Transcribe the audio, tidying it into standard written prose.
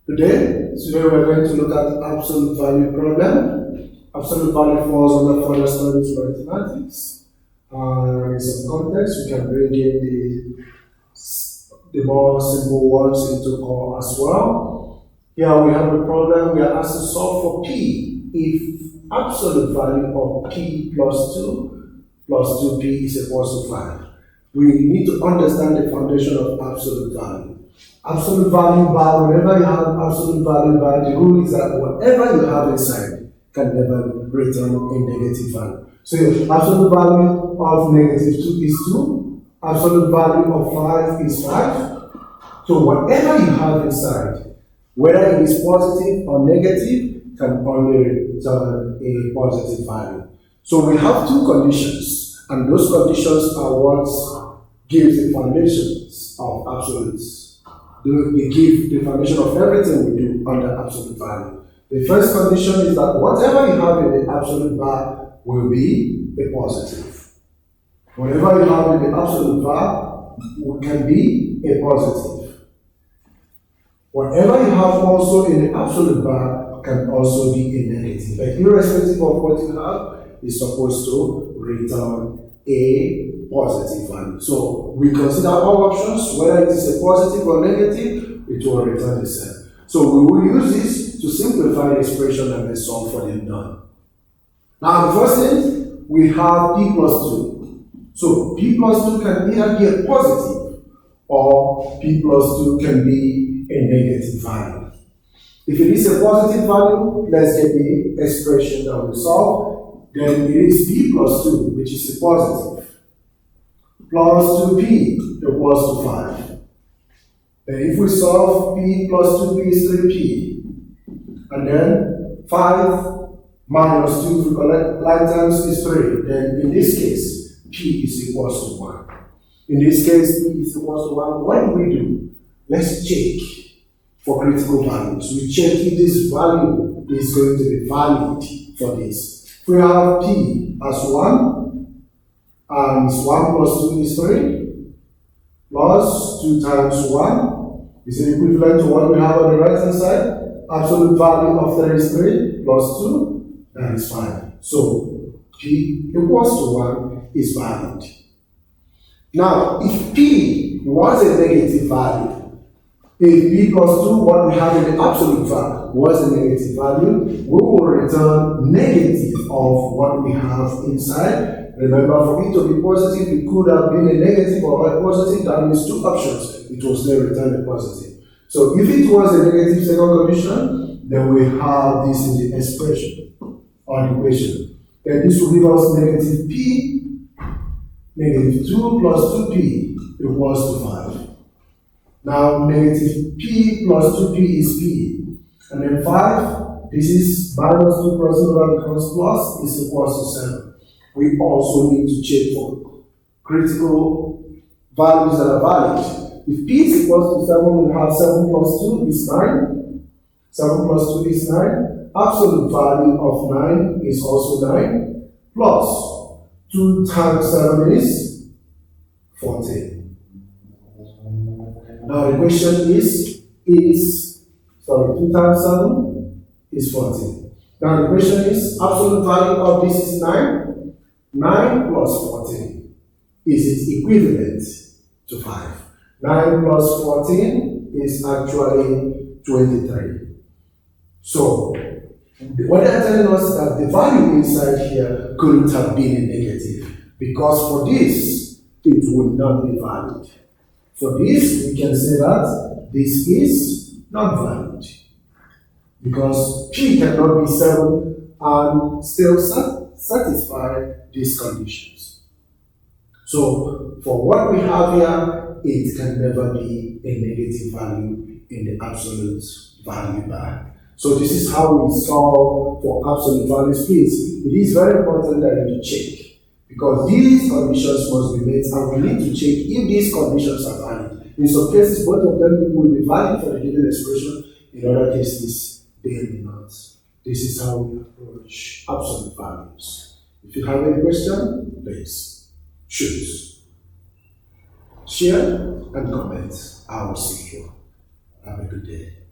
Today we're going to look at absolute value problem. Absolute value falls under further studies in mathematics. In some context, we can bring in the more simple ones into core as well. Here we have a problem. We are asked to solve for p if absolute value of p plus 2p is equal to 5. We need to understand the foundation of absolute value. Absolute value bar, whenever you have absolute value bar, the rule is that whatever you have inside can never return a negative value. So absolute value of negative 2 is 2, absolute value of 5 is 5. So whatever you have inside, whether it is positive or negative, can only return a positive value. So we have two conditions, and those conditions are what gives the foundations of absolutes. They give the foundation of everything we do under absolute value. The first condition is that whatever you have in the absolute bar will be a positive. Whatever you have in the absolute bar can be a positive. Whatever you have also in the absolute bar can also be a negative. But irrespective of what you have, it's supposed to return a positive value. So we consider all options, whether it is a positive or negative, it will return the same. So we will use this to simplify the expression and then solve for them done. Now the first thing, we have p plus 2. So p plus 2 can either be a positive or p plus 2 can be a negative value. If it is a positive value, let's get the expression that we solve. Then it is p plus 2, which is a positive, plus 2p equals to 5. Then if we solve p plus 2p is 3p, and then 5 minus 2 if we collect like terms is 3, then in this case, p is equals to 1. In this case, p is equals to 1. What do we do? Let's check for critical values. We check if this value is going to be valid for this. If we have p as 1, and 1 plus 2 is 3, plus 2 times 1 is equivalent to what we have on the right hand side. Absolute value of 3 is 3, plus 2, that is 5. So p equals to 1 is valid. Now, if p was a negative value, if p plus 2, what we have in the absolute value, was a negative value, we will return negative of what we have inside. Remember, for it to be positive, it could have been a negative or a positive. That means two options. It will still return a positive. So if it was a negative second condition, then we have this in the expression or the equation. Then this will give us negative p, negative 2 plus 2p equals to 5. Now, negative p plus 2p is p. And then 5, this is minus 2 plus 2 becomes plus, is equals to 7. We also need to check for critical values that are valid. If p is equals to 7, we have 7 plus 2 is 9. 7 plus 2 is 9. Absolute value of 9 is also 9. Plus 2 times 7 is 14. Now the question is 2 times 7 is 14. Now the question is, absolute value of this is 9. 9 plus 14, is it equivalent to 5? 9 plus 14 is actually 23. So, what they are telling us is that the value inside here couldn't have been a negative, because for this, it would not be valid. For this, we can say that this is not valid, because p cannot be 7 and still satisfy these conditions. So, for what we have here, it can never be a negative value in the absolute value bar. So, this is how we solve for absolute value space. It is very important that you check, because these conditions must be met, and we need to check if these conditions are valid. In some cases, both of them will be valid for the given expression. In other cases, they may not. This is how we approach absolute values. If you have any question, please shoot, share, and comment. I will see you. Have a good day.